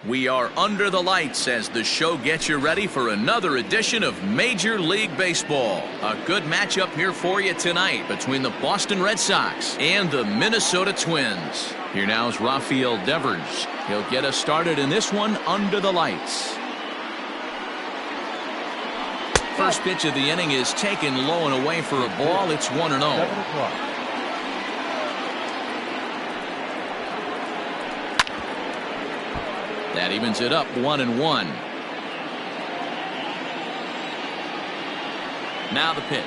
We are under the lights as the show gets you ready for another edition of Major League Baseball. A good matchup here for you tonight between the Boston Red Sox and the Minnesota Twins. Here now is Rafael Devers. He'll get us started in this one under the lights. First pitch of the inning is taken low and away for a ball. It's 1-0. That evens it up 1-1. Now the pitch.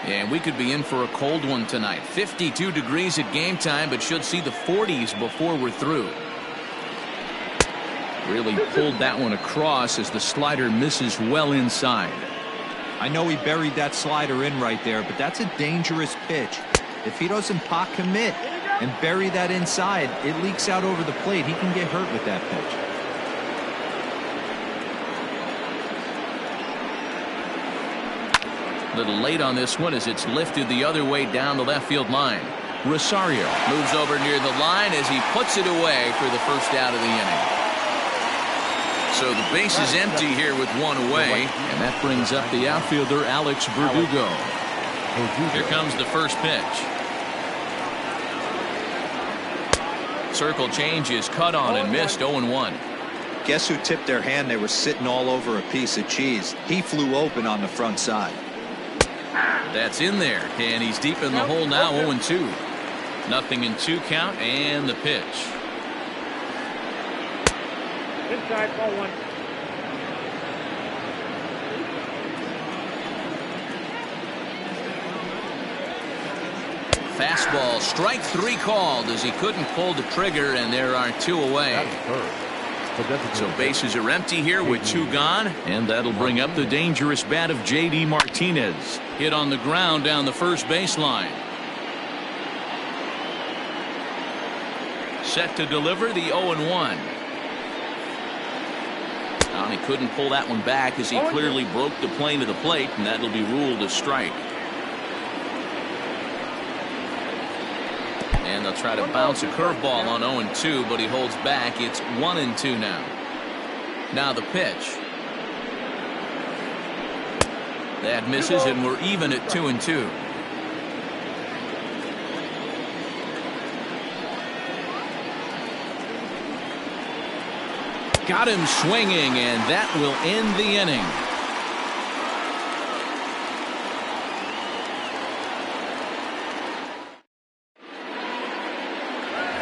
And we could be in for a cold one tonight. 52 degrees at game time, but should see the 40s before we're through. Really pulled that one across as the slider misses well inside. I know he buried that slider in right there, but that's a dangerous pitch. If he doesn't pot commit and bury that inside, it leaks out over the plate. He can get hurt with that pitch. A little late on this one as it's lifted the other way down the left field line. Rosario moves over near the line as he puts it away for the first out of the inning. So the base is empty here with one away, and that brings up the outfielder Alex Verdugo. Here comes the first pitch. Circle change is cut on and missed. 0-1. Guess who tipped their hand? They were sitting all over a piece of cheese. He flew open on the front side. That's in there, and he's deep in the hole now. 0-2. 0-2 count, and the pitch. Inside, ball one. Fastball, strike three called as he couldn't pull the trigger, and there are two away. So bases are empty here with two gone, and that'll bring up the dangerous bat of J.D. Martinez. Hit on the ground down the first baseline. Set to deliver the 0-1. He couldn't pull that one back as he clearly broke the plane of the plate, and that'll be ruled a strike. And they'll try to bounce a curveball on 0-2, but he holds back. It's 1-2 now. Now the pitch. That misses, and we're even at 2-2. Got him swinging, and that will end the inning.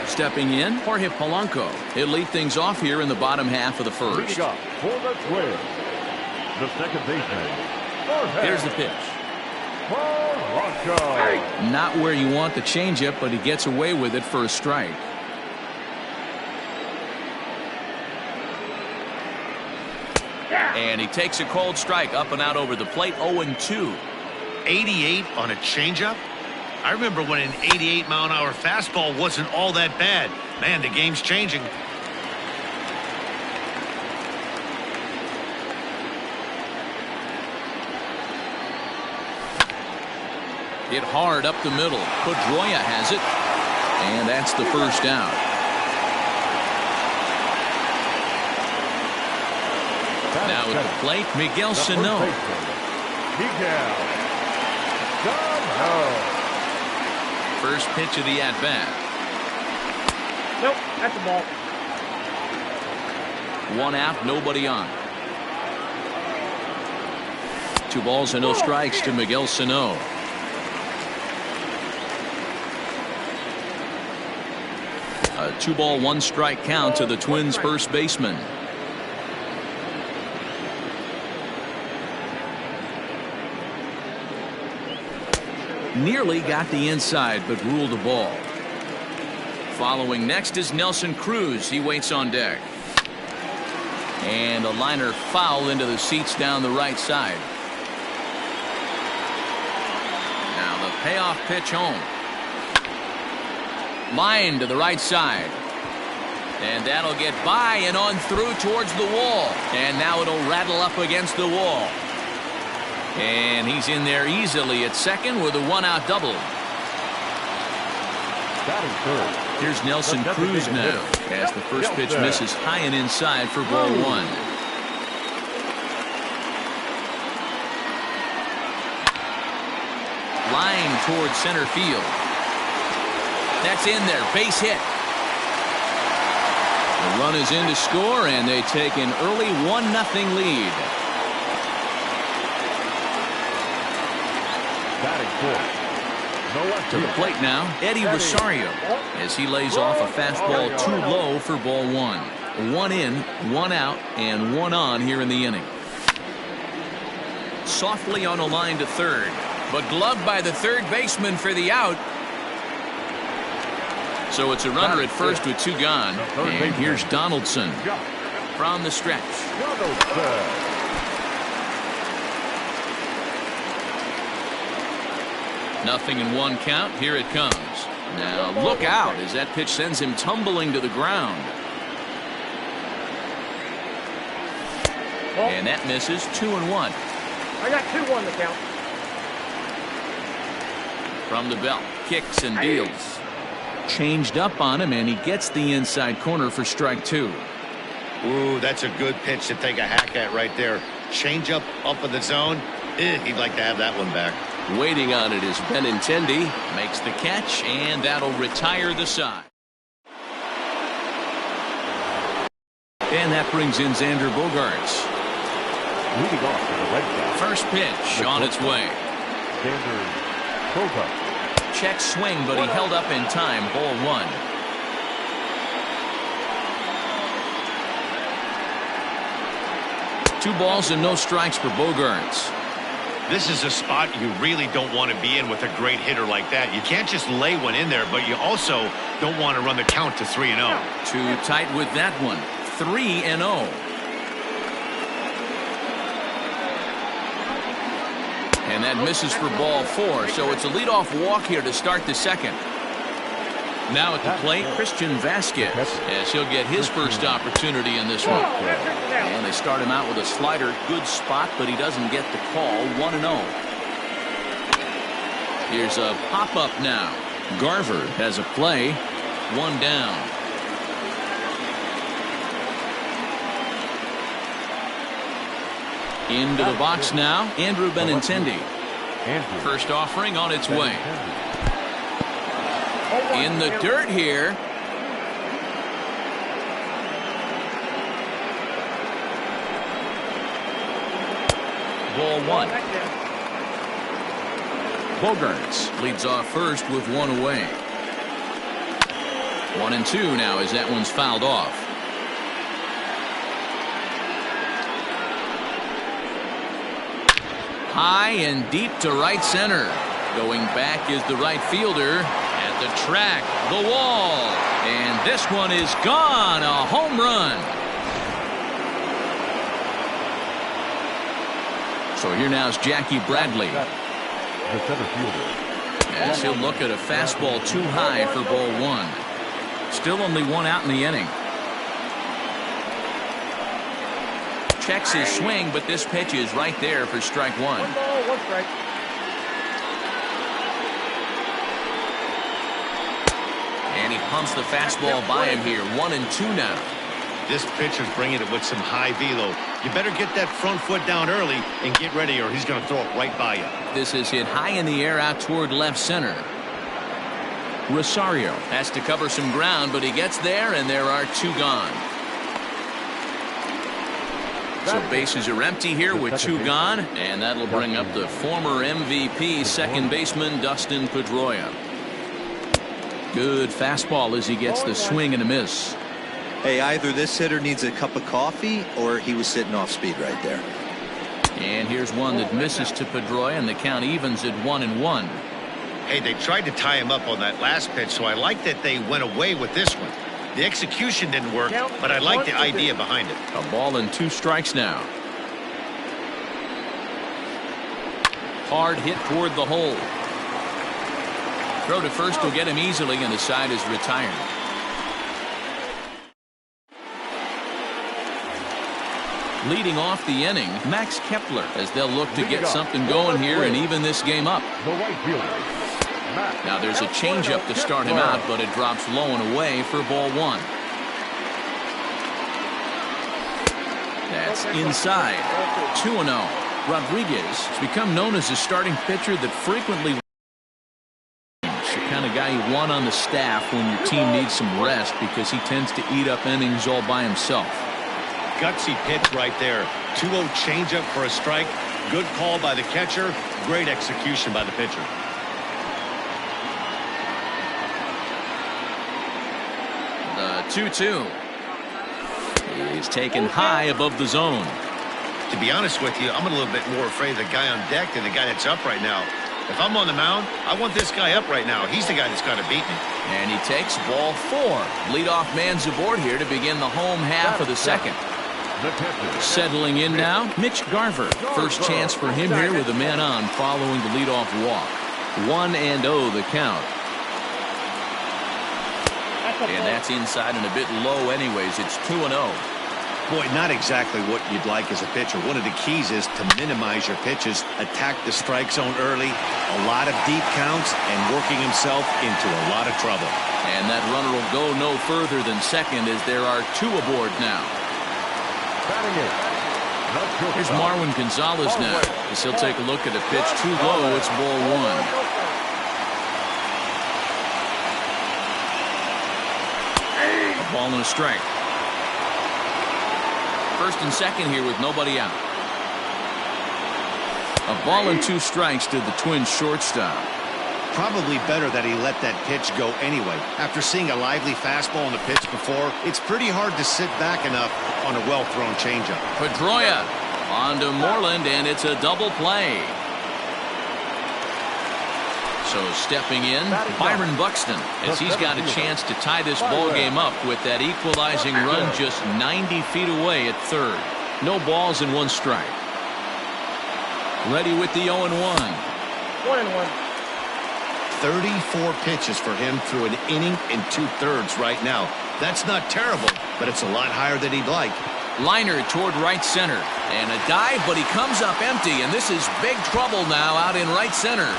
Stepping in, Jorge Polanco. He'll lead things off here in the bottom half of the first. For the Twins, the second baseman. Here's the pitch. Polanco. Not where you want the changeup, but he gets away with it for a strike. And he takes a cold strike up and out over the plate. 0-2. 88 on a changeup? I remember when an 88-mile-an-hour fastball wasn't all that bad. Man, the game's changing. Hit hard up the middle. Pedroia has it. And that's the first out. Now at the plate, Miguel Sano. First pitch of the at-bat. Nope, that's a ball. One out, nobody on. 2 balls and no strikes to Miguel Sano. A 2-ball, 1-strike count to the Twins' first baseman. Nearly got the inside, but ruled a ball. Following next is Nelson Cruz. He waits on deck. And a liner foul into the seats down the right side. Now the payoff pitch home. Line to the right side. And that'll get by and on through towards the wall. And now it'll rattle up against the wall. And he's in there easily at second with a one-out double. Batting third. Here's Nelson Cruz now as the first pitch misses high and inside for ball one. Line towards center field. That's in there. Base hit. The run is in to score, and they take an early 1-0 lead. Batting fourth. To the plate now, Eddie Rosario, as he lays off a fastball too low for ball one. 1 in, 1 out, and 1 on here in the inning. Softly on a line to third, but gloved by the third baseman for the out. So it's a runner at first with 2 gone. And here's Donaldson from the stretch. Nothing in 1 count. Here it comes. Now look out as that pitch sends him tumbling to the ground. And that misses. 2-1. I got 2-1 to count. From the belt, kicks and deals. Changed up on him, and he gets the inside corner for strike 2. Ooh, that's a good pitch to take a hack at right there. Change up in the zone. He'd like to have that one back. Waiting on it is Benintendi. Makes the catch, and that'll retire the side. And that brings in Xander Bogaerts. Leading off for the Red Sox. First pitch on its way. Xander Bogaerts. Check swing, but he held up in time. Ball 1. Two balls and no strikes for Bogaerts. This is a spot you really don't want to be in with a great hitter like that. You can't just lay one in there, but you also don't want to run the count to 3-0. Too tight with that one. 3-0. And that misses for ball 4, so it's a leadoff walk here to start the second. Now at the plate, Christian Vasquez, as he'll get his first opportunity in this one. And they start him out with a slider. Good spot, but he doesn't get the call. 1-0. Here's a pop-up now. Garver has a play. 1 down. Into the box now, Andrew Benintendi. First offering on its way. In the dirt here. Ball 1. Bogaerts leads off first with 1 away. 1-2 now as that one's fouled off. High and deep to right center. Going back is the right fielder. At the track, the wall. And this one is gone. A home run. So here now is Jackie Bradley. The center fielder. As he'll look at a fastball too high for ball 1. Still only 1 out in the inning. Checks his swing, but this pitch is right there for strike 1. 1 ball, 1 strike. And he pumps the fastball by him here. 1-2 now. This pitcher's bringing it with some high velo. You better get that front foot down early and get ready, or he's going to throw it right by you. This is hit high in the air out toward left center. Rosario has to cover some ground, but he gets there, and there are 2 gone. So bases are empty here with 2 gone, and that'll bring up the former MVP second baseman Dustin Pedroia. Good fastball as he gets the swing and a miss. Hey, either this hitter needs a cup of coffee or he was sitting off speed right there. And here's one that misses to Pedroia, and the count evens at 1-1. Hey, they tried to tie him up on that last pitch, so I like that they went away with this one. The execution didn't work, but I like the idea behind it. A ball and 2 strikes now. Hard hit toward the hole. Throw to first will get him easily, and the side is retired. Leading off the inning, Max Kepler, as they'll look to get something going here and even this game up. The right fielder. Now there's a changeup to start him out, but it drops low and away for ball one. That's inside. 2-0. Rodriguez has become known as a starting pitcher that frequently the kind of guy you want on the staff when your team needs some rest because he tends to eat up innings all by himself. Gutsy pitch right there. 2-0 changeup for a strike. Good call by the catcher. Great execution by the pitcher. The 2-2. He's taken high above the zone. To be honest with you, I'm a little bit more afraid of the guy on deck than the guy that's up right now. If I'm on the mound, I want this guy up right now. He's the guy that's got to beat me. And he takes ball 4. Leadoff man's aboard here to begin the home half of the second. Settling in now, Mitch Garver. First chance for him here with a man on following the leadoff walk. 1-0 the count. And that's inside and a bit low anyways. It's 2-0. Boy, not exactly what you'd like as a pitcher. One of the keys is to minimize your pitches, attack the strike zone early, a lot of deep counts, and working himself into a lot of trouble. And that runner will go no further than second as there are 2 aboard now. Here's Marwin Gonzalez now as he'll take a look at a pitch too low. It's ball 1. A ball and a strike. First and second here with nobody out. A ball and 2 strikes to the Twins shortstop. Probably better that he let that pitch go anyway. After seeing a lively fastball on the pitch before, it's pretty hard to sit back enough on a well-thrown changeup. Pedroia on to Moreland, and it's a double play. So stepping in, Byron Buxton, as he's got a chance to tie this ball game up with that equalizing run just 90 feet away at third. No balls and 1 strike. Ready with the 0-1. 1-1. 34 pitches for him through an inning and 2/3 right now. That's not terrible, but it's a lot higher than he'd like. Liner toward right center. And a dive, but he comes up empty, and this is big trouble now out in right center.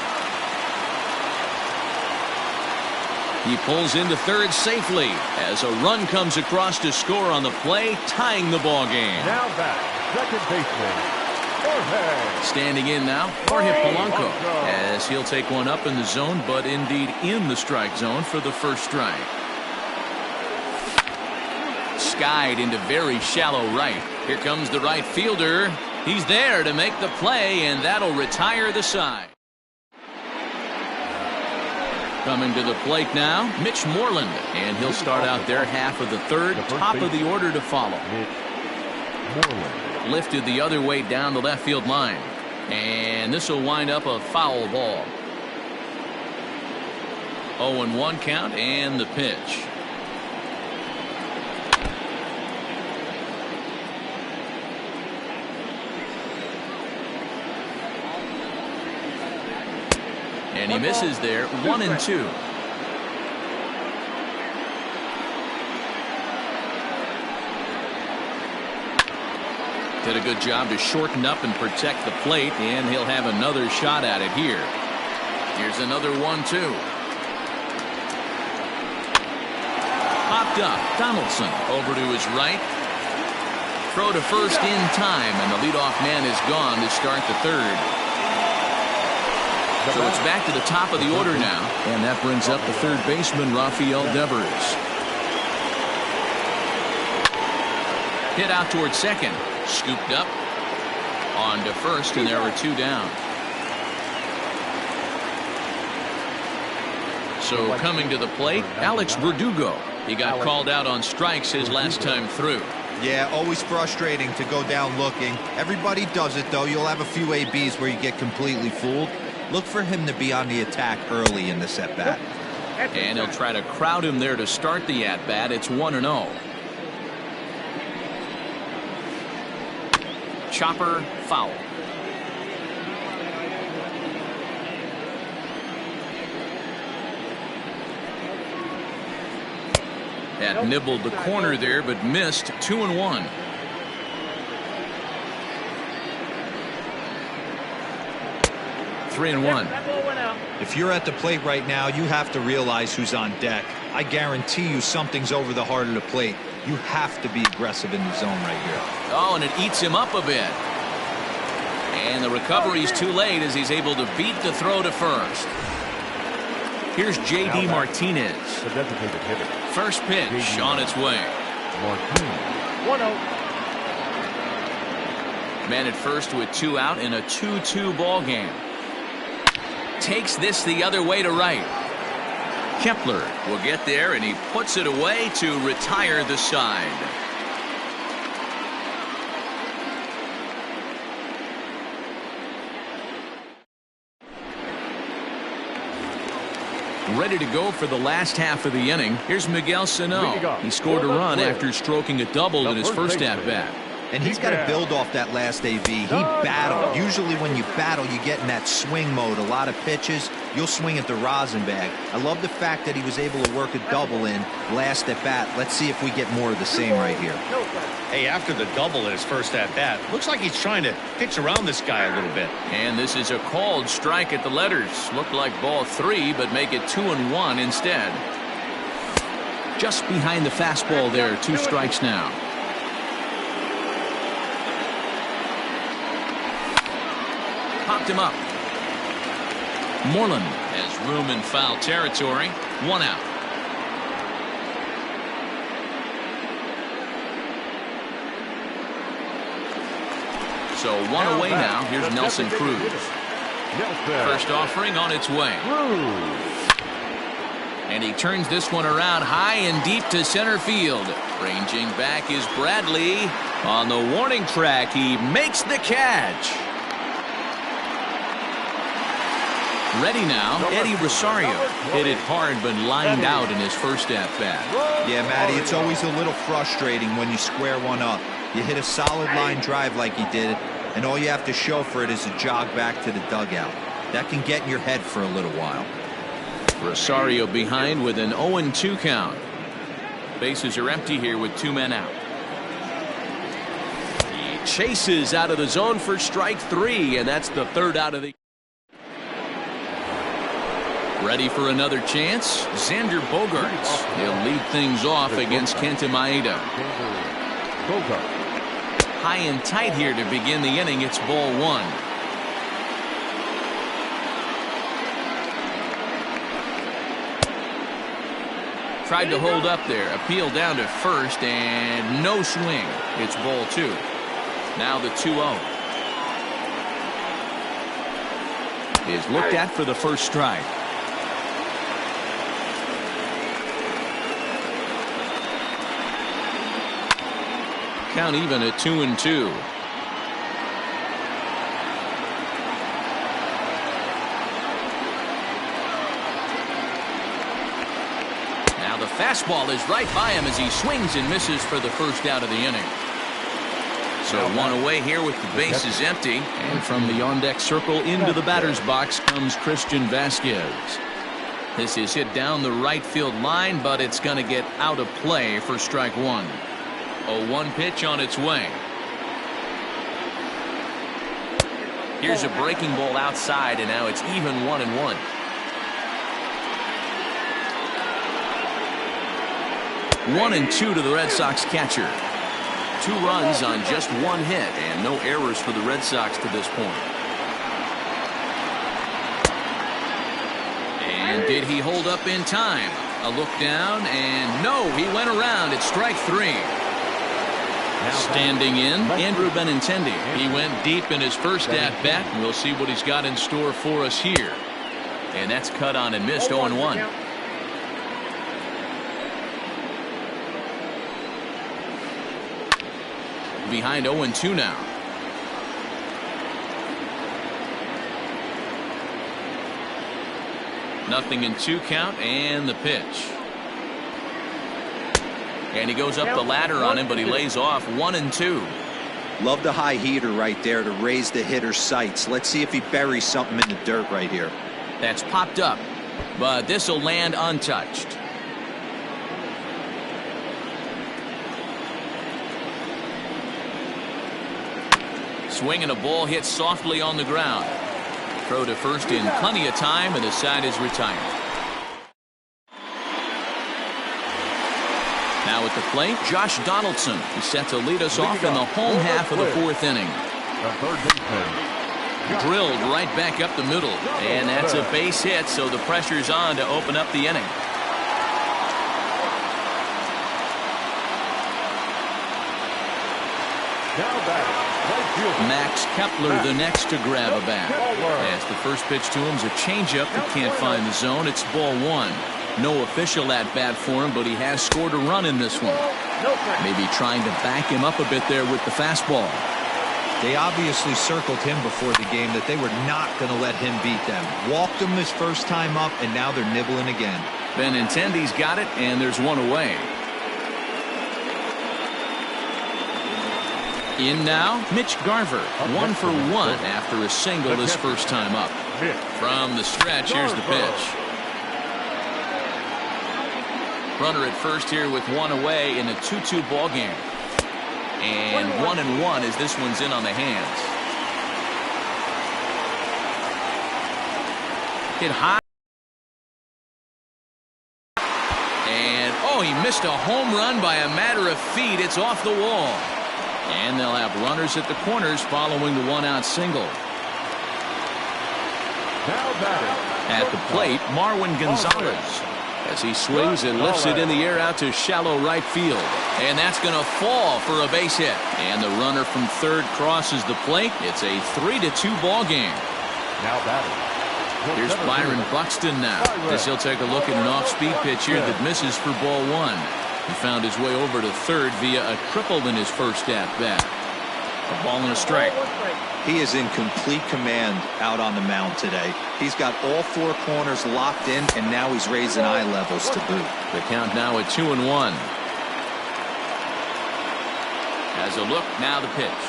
He pulls into third safely as a run comes across to score on the play, tying the ball game. Now back, second baseman. Standing in now, Jorge Polanco, as he'll take one up in the zone, but indeed in the strike zone for the first strike. Skied into very shallow right. Here comes the right fielder. He's there to make the play, and that'll retire the side. Coming to the plate now, Mitch Moreland, and he'll start out their half of the third, top of the order to follow. Lifted the other way down the left field line, and this will wind up a foul ball. 0-1 count and the pitch. And he misses there. 1-2. Did a good job to shorten up and protect the plate, and he'll have another shot at it here. Here's another 1-2. Popped up. Donaldson over to his right. Throw to first in time, and the leadoff man is gone to start the third. So it's back to the top of the order now, and that brings up the third baseman, Rafael Devers. Hit out towards second. Scooped up on to first, and there are 2 down. So coming to the plate, Alex Verdugo. He got called out on strikes his last time through. Yeah, always frustrating to go down looking. Everybody does it, though. You'll have a few ABs where you get completely fooled. Look for him to be on the attack early in this at-bat. And he'll try to crowd him there to start the at-bat. It's 1-0. Chopper foul. That nibbled the corner there, but missed. 2-1. 3-1. That ball went out. If you're at the plate right now, you have to realize who's on deck. I guarantee you something's over the heart of the plate. You have to be aggressive in the zone right here. Oh, and it eats him up a bit. And the recovery's too late as he's able to beat the throw to first. Here's J.D. Martinez. The designated hitter. First pitch on its way. Martinez. 1-0. Man at first with 2 out in a 2-2 ball game. Takes this the other way to right. Kepler will get there, and he puts it away to retire the side. Ready to go for the last half of the inning. Here's Miguel Sano. He scored a run after stroking a double in his first at-bat. And he's got to build off that last AV. He battled. Usually when you battle, you get in that swing mode. A lot of pitches, you'll swing at the rosin bag. I love the fact that he was able to work a double in last at bat. Let's see if we get more of the same right here. Hey, after the double in his first at bat, looks like he's trying to pitch around this guy a little bit. And this is a called strike at the letters. Looked like ball 3, but make it 2-1 instead. Just behind the fastball there. 2 strikes now. Popped him up. Moreland has room in foul territory. 1 out. So 1 away now. Here's Nelson Cruz. First offering on its way. And he turns this one around high and deep to center field. Ranging back is Bradley. On the warning track, he makes the catch. Ready now, Eddie Rosario. Hit it hard but lined out in his first at-bat. Yeah, Matty, it's always a little frustrating when you square one up. You hit a solid line drive like he did, and all you have to show for it is a jog back to the dugout. That can get in your head for a little while. Rosario behind with an 0-2 count. Bases are empty here with 2 men out. He chases out of the zone for strike 3, and that's the 3rd out of the. Ready for another chance? Xander Bogaerts. He'll lead things off against Kenta Maeda. High and tight here to begin the inning. It's ball 1. Tried to hold up there. Appeal down to first, and no swing. It's ball 2. Now the 2-0. Is looked at for the first strike. Count even at 2-2. Now the fastball is right by him as he swings and misses for the first out of the inning. So 1 away here with the bases empty. And from the on-deck circle into the batter's box comes Christian Vasquez. This is hit down the right field line, but it's going to get out of play for strike 1. A 1 pitch on its way. Here's a breaking ball outside, and now it's even 1-1. One and 2 to the Red Sox catcher. 2 runs on just 1 hit, and no errors for the Red Sox to this point. And did he hold up in time? A look down, and no, he went around. It's strike 3. Standing in, Andrew Benintendi. He went deep in his first at-bat, and we'll see what he's got in store for us here. And that's cut on and missed. 0-1. Behind 0-2 now. Nothing in 2 count, and the pitch. And he goes up the ladder on him, but he lays off. 1-2. Love the high heater right there to raise the hitter's sights. Let's see if he buries something in the dirt right here. That's popped up, but this will land untouched. Swing and a ball hit softly on the ground. throw to first in plenty of time, and the side is retired. Now at the plate, Josh Donaldson is set to lead us off in the home half of the fourth inning. The third baseman. Drilled right back up the middle, and that's a base hit, so the pressure's on to open up the inning. Now batting, right fielder. Max Kepler the next to grab a bat. As the first pitch to him is a changeup that can't find the zone. It's ball one. No official at bat for him, but he has scored a run in this one. Maybe trying to back him up a bit there with the fastball. They obviously circled him before the game that they were not going to let him beat them. Walked him his first time up, and now they're nibbling again. Benintendi's got it, and there's one away. In now, Mitch Garver, 1 for 1 after a single his first time up. From the stretch, here's the pitch. Runner at first here with one away in a 2-2 ball game. And 1-1 as this one's in on the hands. Hit high. And, oh, he missed a home run by a matter of feet. It's off the wall. And they'll have runners at the corners following the one-out single. At the plate, Marwin Gonzalez, as he swings and lifts it in the air out to shallow right field. And that's going to fall for a base hit. And the runner from third crosses the plate. It's a 3-2 ball game. Now batting. Here's Byron Buxton now, as he'll take a look at an off-speed pitch here that misses for ball one. He found his way over to third via a triple in his first at-bat. A ball and a strike. He is in complete command out on the mound today. He's got all four corners locked in, and now he's raising eye levels to boot. The count now at 2-1. As a look, now the pitch.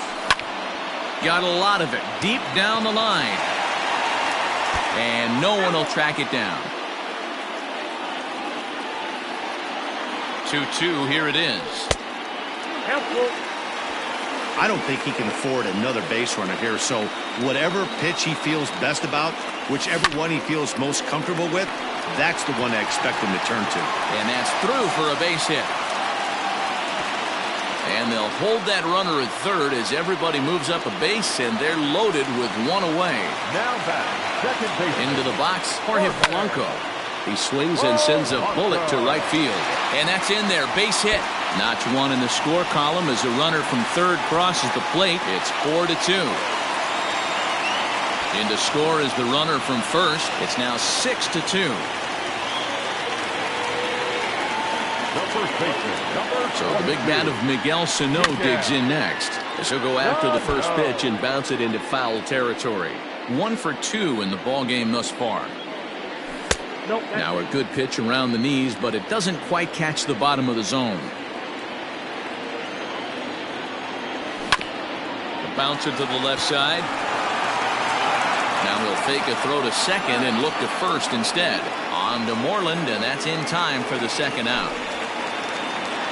Got a lot of it deep down the line. And no one will track it down. 2-2, here it is. I don't think he can afford another base runner here, so whatever pitch he feels best about, whichever one he feels most comfortable with, that's the one I expect him to turn to. And that's through for a base hit. And they'll hold that runner at third as everybody moves up a base, and they're loaded with one away. Now batting, second base. Into the box, Jorge Polanco. He swings and sends a bullet to right field. And that's in there, base hit. Notch one in the score column as a runner from third crosses the plate. It's 4-2. In to score is the runner from first. It's now 6-2. So the big bat of Miguel Sano digs in next, as he'll go after the first pitch and bounce it into foul territory. 1 for 2 in the ball game thus far. Now a good pitch around the knees, but it doesn't quite catch the bottom of the zone. The bouncer to the left side. Now he'll fake a throw to second and look to first instead. On to Moreland, and that's in time for the second out.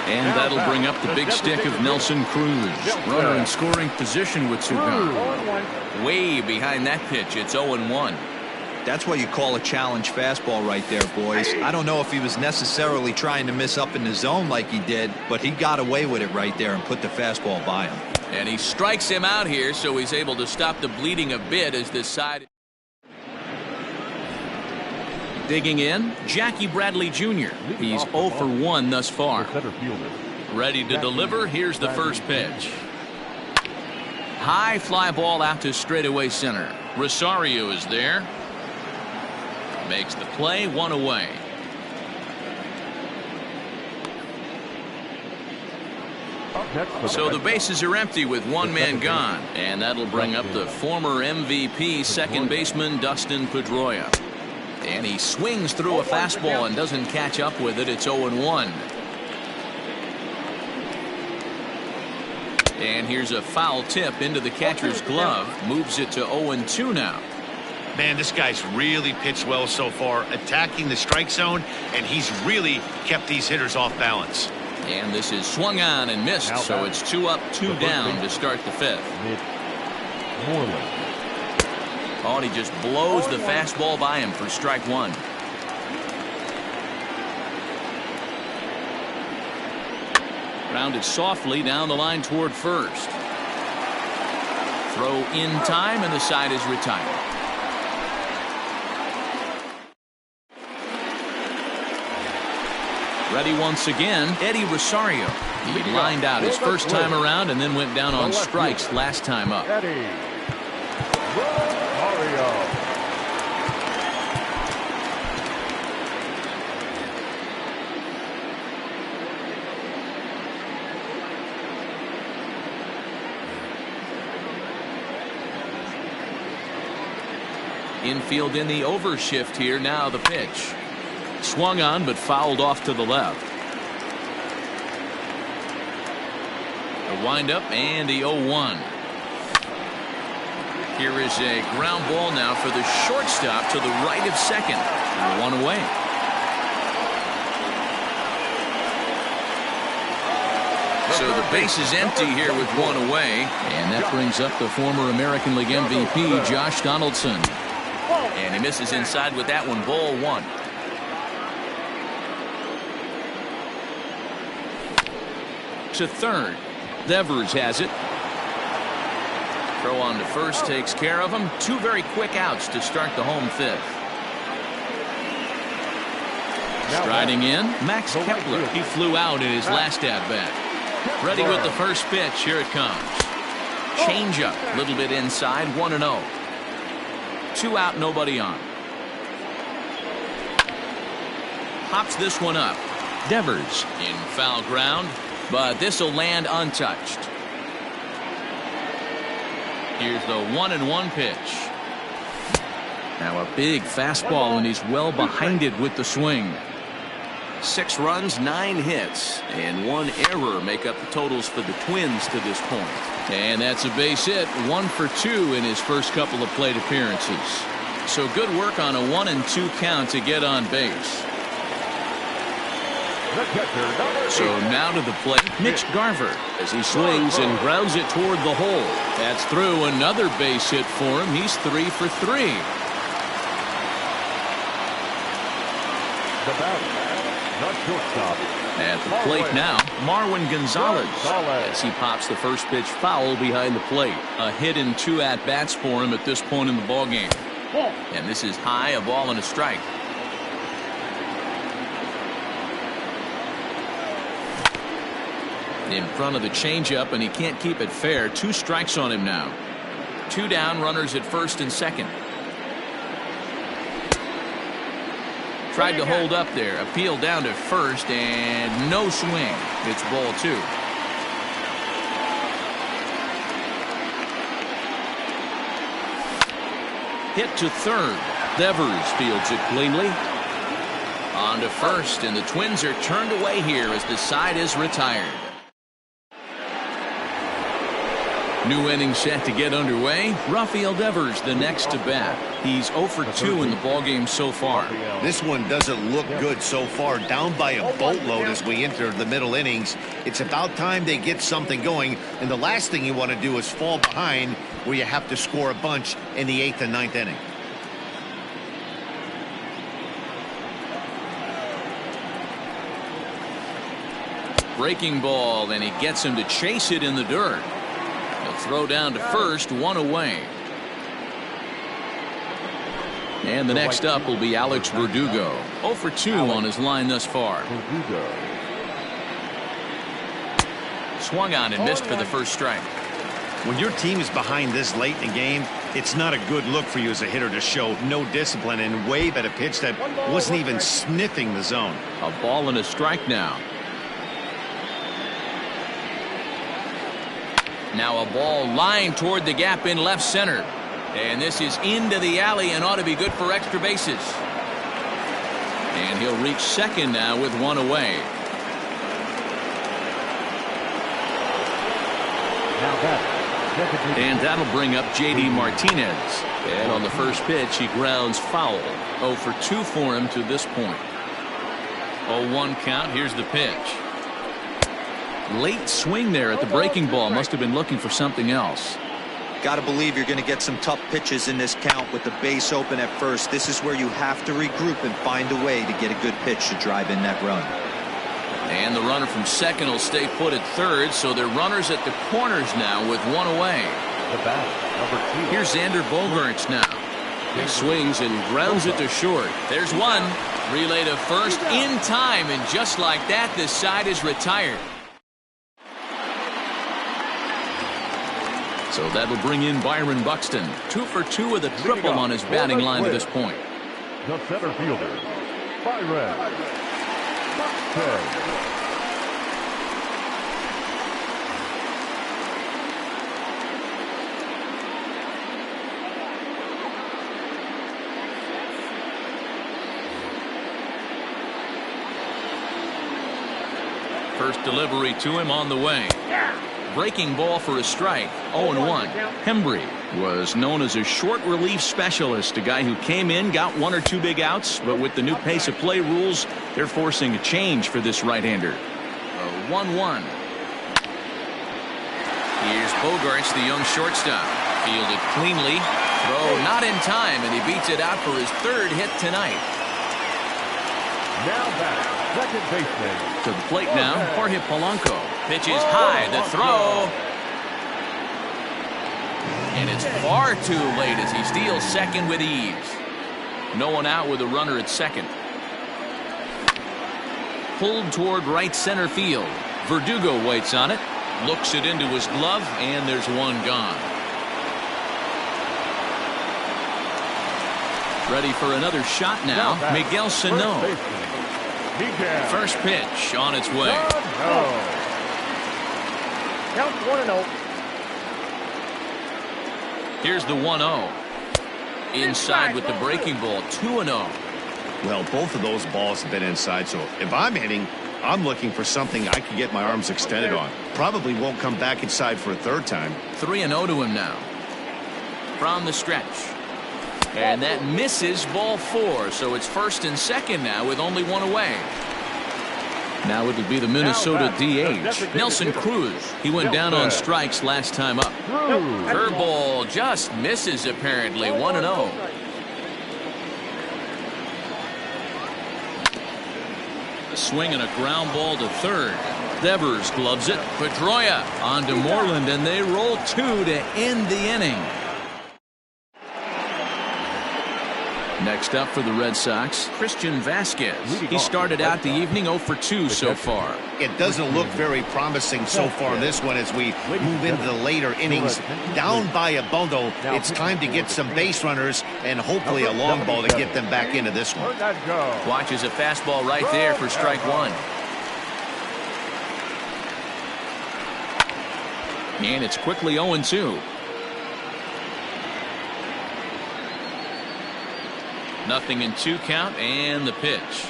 And that'll bring up the big stick of Nelson Cruz. Runner in scoring position with two gone. Way behind that pitch, it's 0-1. That's what you call a challenge fastball right there, boys. I don't know if he was necessarily trying to miss up in the zone like he did, but he got away with it right there and put the fastball by him. And he strikes him out here, so he's able to stop the bleeding a bit as this side. Digging in, Jackie Bradley Jr. He's 0 for 1 thus far. Ready to deliver. Here's the first pitch. High fly ball out to straightaway center. Rosario is there. Makes the play, 1 away. So the bases are empty with one man gone, and that'll bring up the former MVP second baseman Dustin Pedroia. And he swings through a fastball and doesn't catch up with it. It's 0-1. And here's a foul tip into the catcher's glove. Moves it to 0-2 now. Man, this guy's really pitched well so far, attacking the strike zone, and he's really kept these hitters off balance. And this is swung on and missed, so it's 2 up, 2 down to start the fifth. Oh, and he just blows the fastball by him for strike one. Grounded softly down the line toward first. Throw in time, and the side is retired. Ready once again, Eddie Rosario. He lined out his first time around and then went down on strikes last time up. Eddie Rosario. Infield in the overshift here. Now the pitch. Swung on but fouled off to the left. The windup and the 0-1. Here is a ground ball now for the shortstop to the right of second. One away. So the base is empty here with one away. And that brings up the former American League MVP, Josh Donaldson. And he misses inside with that one. Ball one. To third. Devers has it. Throw on to first takes care of him. Two very quick outs to start the home fifth. Striding in, Max Kepler. He flew out in his last at-bat. Ready with the first pitch. Here it comes. Changeup. A little bit inside. 1-0. Two out, nobody on. Pops this one up. Devers in foul ground, but this will land untouched. Here's the 1-1 pitch. Now a big fastball, and he's well behind it with the swing. 6 runs, 9 hits, and 1 error make up the totals for the Twins to this point. And that's a base hit. 1 for 2 in his first couple of plate appearances. So good work on a 1-2 count to get on base. So now to the plate, Mitch Garver, as he swings and grounds it toward the hole. That's through. Another base hit for him. He's 3 for 3. The batter, not shortstop. At the plate now, Marwin Gonzalez, as he pops the first pitch foul behind the plate. A hit in 2 at-bats for him at this point in the ballgame. And this is high, a ball and a strike. In front of the changeup, and he can't keep it fair. 2 strikes on him now. 2 down, runners at first and second. Tried to hold up there. Appeal down to first, and no swing. It's ball 2. Hit to third. Devers fields it cleanly. On to first, and the Twins are turned away here as the side is retired. New inning set to get underway. Rafael Devers the next to bat. He's 0 for 2 in the ballgame so far. This one doesn't look good so far. Down by a boatload as we enter the middle innings. It's about time they get something going. And the last thing you want to do is fall behind where you have to score a bunch in the 8th and 9th inning. Breaking ball, and he gets him to chase it in the dirt. He'll throw down to first, 1 away. And the next up will be Alex Verdugo. 0 for 2 on his line thus far. Swung on and missed for the first strike. When your team is behind this late in the game, it's not a good look for you as a hitter to show no discipline and wave at a pitch that wasn't even sniffing the zone. A ball and a strike now. Now a ball lined toward the gap in left center. And this is into the alley and ought to be good for extra bases. And he'll reach second now with 1 away. And that'll bring up J.D. Martinez. And on the first pitch, he grounds foul. 0 for 2 for him to this point. 0-1 count. Here's the pitch. Late swing there at the breaking ball. Must have been looking for something else. Got to believe you're going to get some tough pitches in this count with the base open at first. This is where you have to regroup and find a way to get a good pitch to drive in that run. And the runner from second will stay put at third, so they're runners at the corners now with one away. The batter, number 2. Here's Xander Bogaerts now. He swings and grounds it to short. There's one. Relay to first in time, and just like that, this side is retired. So that'll bring in Byron Buxton. 2 for 2 with a triple on his batting line to this point. The center fielder, Byron Buxton. First delivery to him on the way. Breaking ball for a strike. 0-1. Hembree was known as a short relief specialist, a guy who came in, got 1 or 2 big outs, but with the new pace of play rules, they're forcing a change for this right-hander. 1-1. Here's Bogaerts, the young shortstop. Fielded cleanly. Throw not in time, and he beats it out for his 3rd hit tonight. Now back. Second baseman. To the plate now, Jorge Polanco. Pitch is high, the throw. And it's far too late as he steals second with ease. No one out with a runner at second. Pulled toward right center field. Verdugo waits on it. Looks it into his glove, and there's one gone. Ready for another shot now, Miguel Sano. First pitch on its way. Count 1-0. Here's the 1-0. Inside with the breaking ball. 2-0. Well, both of those balls have been inside, so if I'm hitting, I'm looking for something I can get my arms extended on. Probably won't come back inside for a 3rd time. 3-0 to him now. From the stretch. And that misses ball 4, so it's first and second now with only 1 away. Now it would be the Minnesota DH, Nelson Cruz. He went down on strikes last time up. Curveball just misses apparently. 1-0. A swing and a ground ball to third. Devers gloves it. Pedroia on to Moreland, and they roll 2 to end the inning. Next up for the Red Sox, Christian Vasquez. He started out the evening 0 for 2 so far. It doesn't look very promising so far in this one as we move into the later innings. Down by a bundle, it's time to get some base runners and hopefully a long ball to get them back into this one. Watches a fastball right there for strike 1. And it's quickly 0-2. Nothing in 2 count, and the pitch.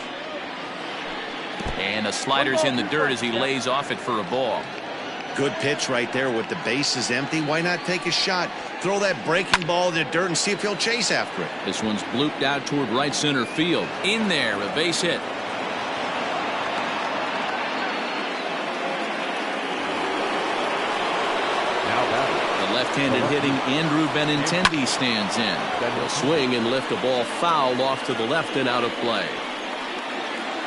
And a slider's in the dirt as he lays off it for a ball. Good pitch right there with the bases empty. Why not take a shot? Throw that breaking ball in the dirt and see if he'll chase after it. This one's blooped out toward right center field. In there, a base hit. Left-handed hitting Andrew Benintendi stands in. He'll swing and lift a ball foul off to the left and out of play.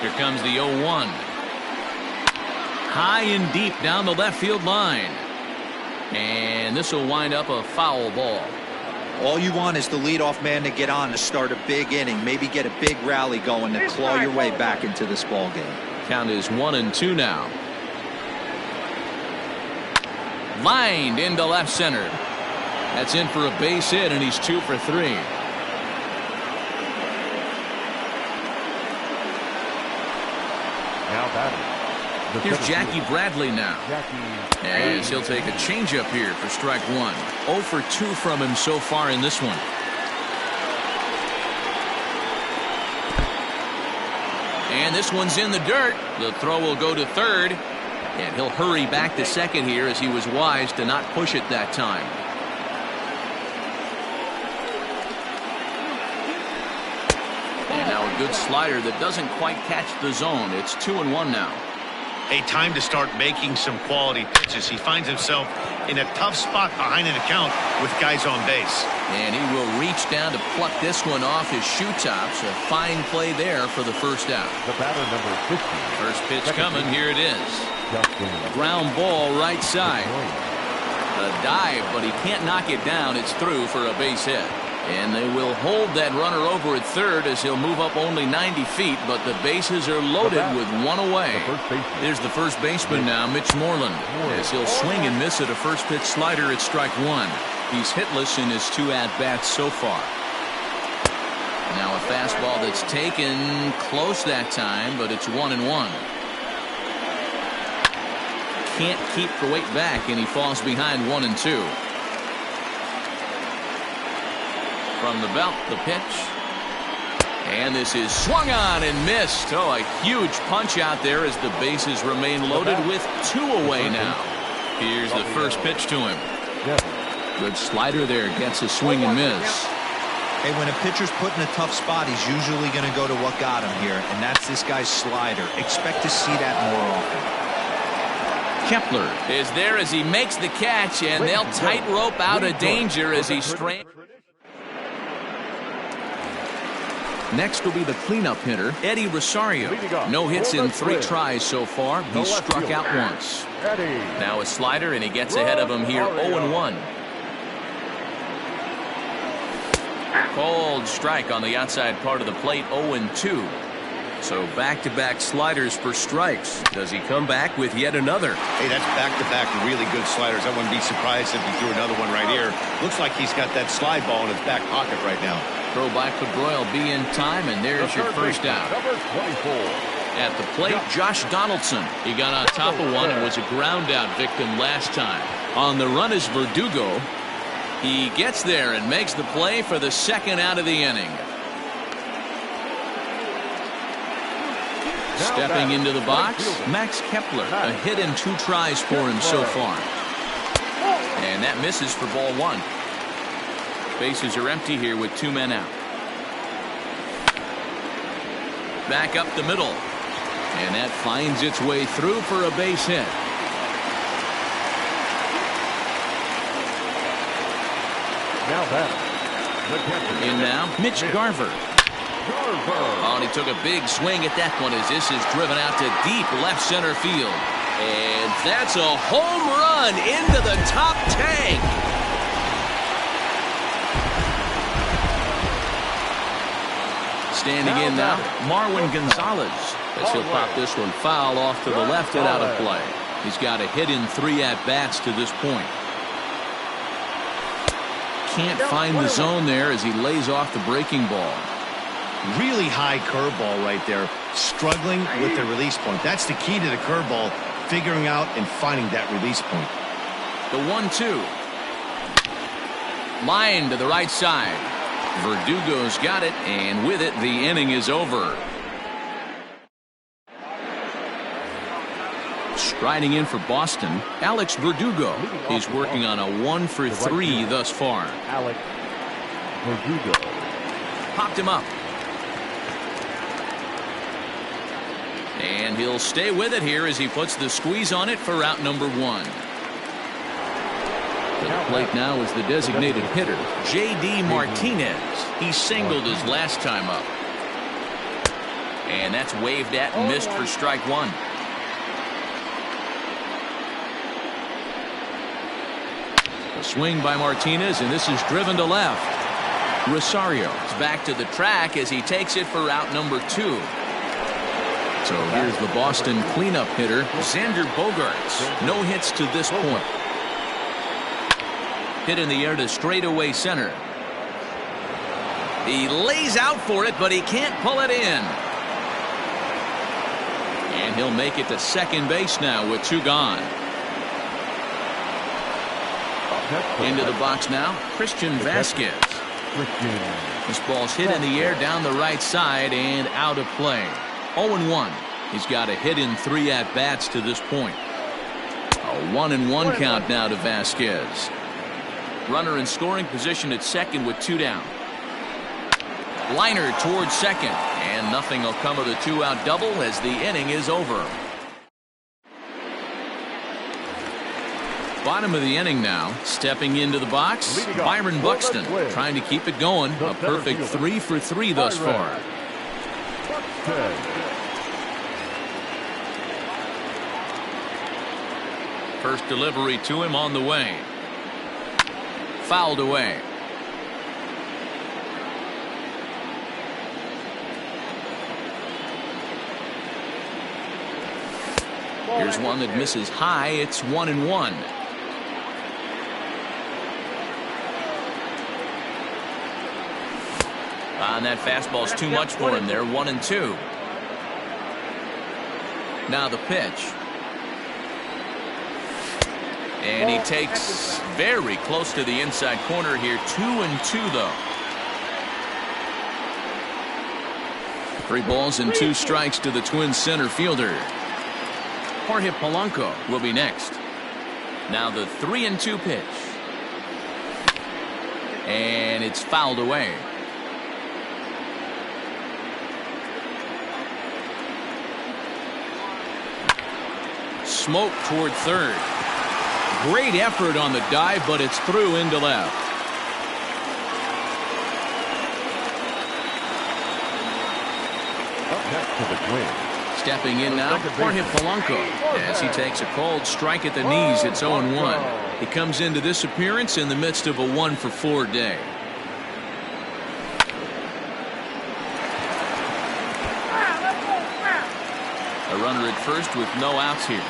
Here comes the 0-1. High and deep down the left field line. And this will wind up a foul ball. All you want is the leadoff man to get on to start a big inning. Maybe get a big rally going to claw your way back into this ball game. Count is 1-2 now. Lined into left center. That's in for a base hit, and he's 2 for 3. Now batting. Here's Jackie Bradley now. As he'll take a changeup here for strike 1. 0 for 2 from him so far in this one. And this one's in the dirt. The throw will go to third. And he'll hurry back to second here as he was wise to not push it that time. And now a good slider that doesn't quite catch the zone. It's 2-1 now. Hey, time to start making some quality pitches. He finds himself in a tough spot behind an account with guys on base. And he will reach down to pluck this one off his shoe tops. A fine play there for the first out. The batter, number 50. First pitch coming. Here it is. Ground ball right side. A dive, but he can't knock it down. It's through for a base hit. And they will hold that runner over at third as he'll move up only 90 feet, but the bases are loaded with one away. There's the first baseman now, Mitch Moreland, as he'll swing and miss at a first pitch slider at strike one. He's hitless in his 2 at-bats so far. Now a fastball that's taken close that time, but it's 1-1. Can't keep the weight back, and he falls behind 1-2. From the belt, the pitch. And this is swung on and missed. Oh, a huge punch out there as the bases remain loaded with 2 away now. Here's the first pitch to him. Good slider there. Gets a swing and miss. Hey, when a pitcher's put in a tough spot, he's usually going to go to what got him here, and that's this guy's slider. Expect to see that more often. Kepler is there as he makes the catch, and they'll tightrope out of danger as he strains. Next will be the cleanup hitter, Eddie Rosario. No hits in 3 tries so far. He's struck out once. Now a slider, and he gets ahead of him here, 0-1. Cold strike on the outside part of the plate, 0-2. So back-to-back sliders for strikes. Does he come back with yet another? Hey, that's back-to-back really good sliders. I wouldn't be surprised if he threw another one right here. Looks like he's got that slide ball in his back pocket right now. Throw by Pedroia will be in time, and there's your first out. Number 24. At the plate, Josh Donaldson. He got on top of one and was a ground-out victim last time. On the run is Verdugo. He gets there and makes the play for the second out of the inning. Stepping into the box, Max Kepler. A hit in 2 tries for him so far. And that misses for ball 1. Bases are empty here with 2 men out. Back up the middle. And that finds its way through for a base hit. Now batter, the catcher. In now, Mitch Garver. Oh, and he took a big swing at that one as this is driven out to deep left center field. And that's a home run into the top tank. Standing in now, Marwin Gonzalez, as he'll pop this one foul off to the left and out of play. He's got a hit in 3 at-bats to this point. Can't find the zone there as he lays off the breaking ball. Really high curveball right there. Struggling with the release point. That's the key to the curveball, figuring out and finding that release point. The 1-2. Line to the right side. Verdugo's got it, and with it, the inning is over. Striding in for Boston, Alex Verdugo. He's working on a 1-for-3 thus far. Alex Verdugo. Popped him up. And he'll stay with it here as he puts the squeeze on it for route number 1. To the plate now is the designated hitter, J.D. Martinez. He singled his last time up. And that's waved at and missed for strike 1. A swing by Martinez, and this is driven to left. Rosario is back to the track as he takes it for route number 2. So here's the Boston cleanup hitter, Xander Bogaerts. No hits to this point. Hit in the air to straightaway center. He lays out for it, but he can't pull it in. And he'll make it to second base now with 2 gone. Into the box now, Christian Vasquez. This ball's hit in the air down the right side and out of play. 0-1. He's got a hit in 3 at-bats to this point. A 1-1 count now to Vasquez. Runner in scoring position at second with 2 down. Liner towards second, and nothing will come of the 2-out double as the inning is over. Bottom of the inning now. Stepping into the box, Byron Buxton trying to keep it going. A perfect 3 for 3 thus far. First delivery to him on the way. Fouled away. Here's one that misses high. It's 1-1. And that fastball's too much for him there. 1-2. Now the pitch. And he takes very close to the inside corner here. 2-2 though. 3 balls and 2 strikes to the Twins center fielder. Jorge Polanco will be next. Now the 3-2 pitch. And it's fouled away. Smoke toward third. Great effort on the dive, but it's through into left. Up next to the Twins. Stepping in now, Jorge Polanco, as he takes a called strike at the knees. It's 0-1. He comes into this appearance in the midst of a 1 for 4 day. A runner at first with no outs here.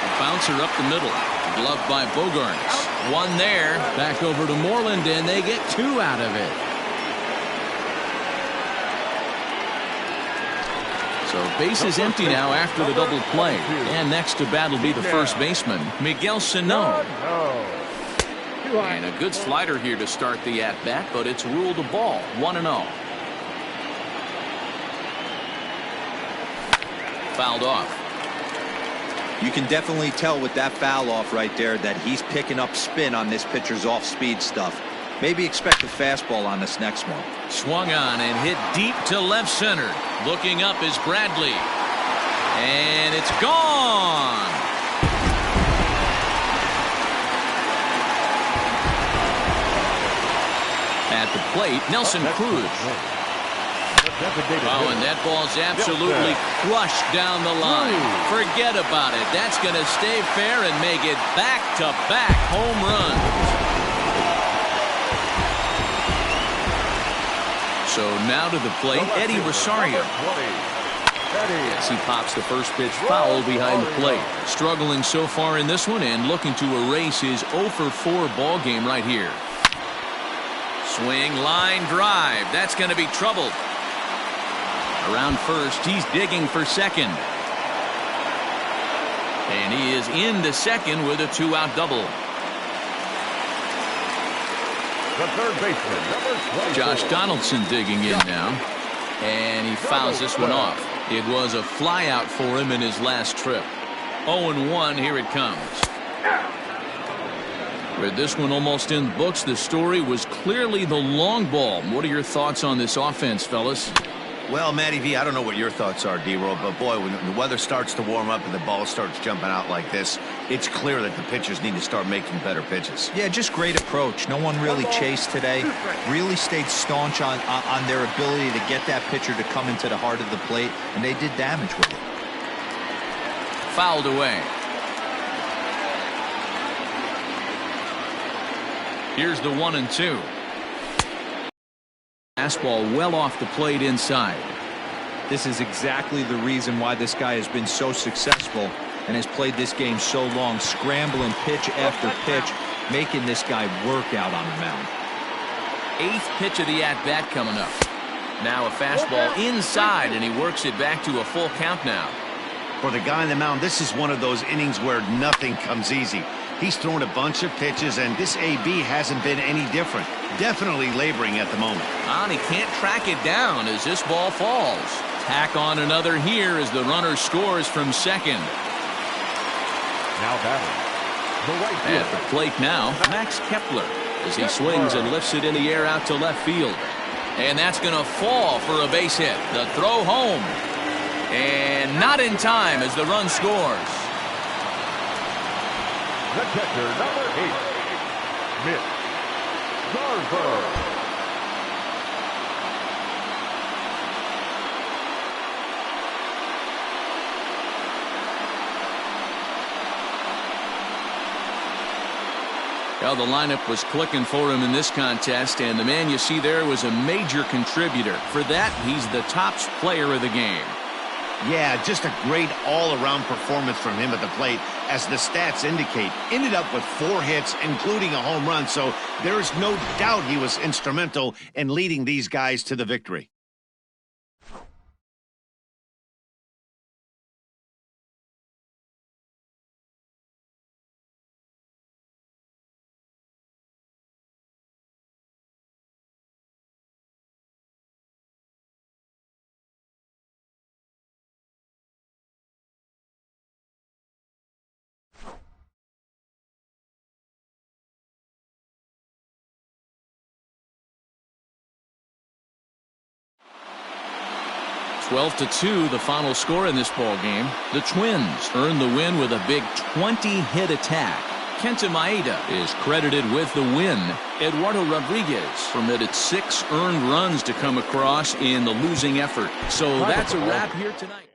A bouncer up the middle. Gloved by Bogarts. 1 there. Back over to Moreland, and they get 2 out of it. So bases empty now after the double play. And next to bat will be the first baseman, Miguel Sano. And a good slider here to start the at-bat, but it's ruled a ball. 1-0. Fouled off. You can definitely tell with that foul off right there that he's picking up spin on this pitcher's off-speed stuff. Maybe expect a fastball on this next one. Swung on and hit deep to left center. Looking up is Bradley. And it's gone. At the plate, Nelson Cruz. Oh, and that ball's absolutely crushed down the line. Forget about it. That's going to stay fair and make it back-to-back home runs. So now to the plate, Eddie Rosario. As he pops the first pitch foul behind the plate. Struggling so far in this one and looking to erase his 0 for 4 ball game right here. Swing, line drive. That's going to be trouble. Around first, he's digging for second. And he is into second with a 2-out double. The third baseman, number 24. Josh Donaldson digging in now. And he fouls this one off. It was a flyout for him in his last trip. 0-1, here it comes. With this one almost in the books, the story was clearly the long ball. What are your thoughts on this offense, fellas? Well, Matty V, I don't know what your thoughts are, D-Roll, but boy, when the weather starts to warm up and the ball starts jumping out like this, it's clear that the pitchers need to start making better pitches. Yeah, just great approach. No one really chased today. Really stayed staunch on their ability to get that pitcher to come into the heart of the plate, and they did damage with it. Fouled away. Here's the 1-2. Fastball well off the plate inside. This is exactly the reason why this guy has been so successful and has played this game so long, scrambling pitch after pitch, making this guy work out on the mound. 8th pitch of the at-bat coming up. Now a fastball inside, and he works it back to a full count now. For the guy on the mound, this is one of those innings where nothing comes easy. He's thrown a bunch of pitches, and this AB hasn't been any different. Definitely laboring at the moment. And he can't track it down as this ball falls. Tack on another here as the runner scores from second. Now batting. The right field. At the plate now, Max Kepler, as he swings and lifts it in the air out to left field. And that's going to fall for a base hit. The throw home. And not in time as the run scores. The catcher, number 8, Mitch Garver. Well, the lineup was clicking for him in this contest, and the man you see there was a major contributor. For that, he's the top player of the game. Yeah, just a great all-around performance from him at the plate, as the stats indicate. Ended up with 4 hits, including a home run, so there is no doubt he was instrumental in leading these guys to the victory. (12-2) the final score in this ball game. The Twins earn the win with a big 20-hit attack. Kenta Maeda is credited with the win. Eduardo Rodriguez permitted 6 earned runs to come across in the losing effort. So that's a wrap here tonight.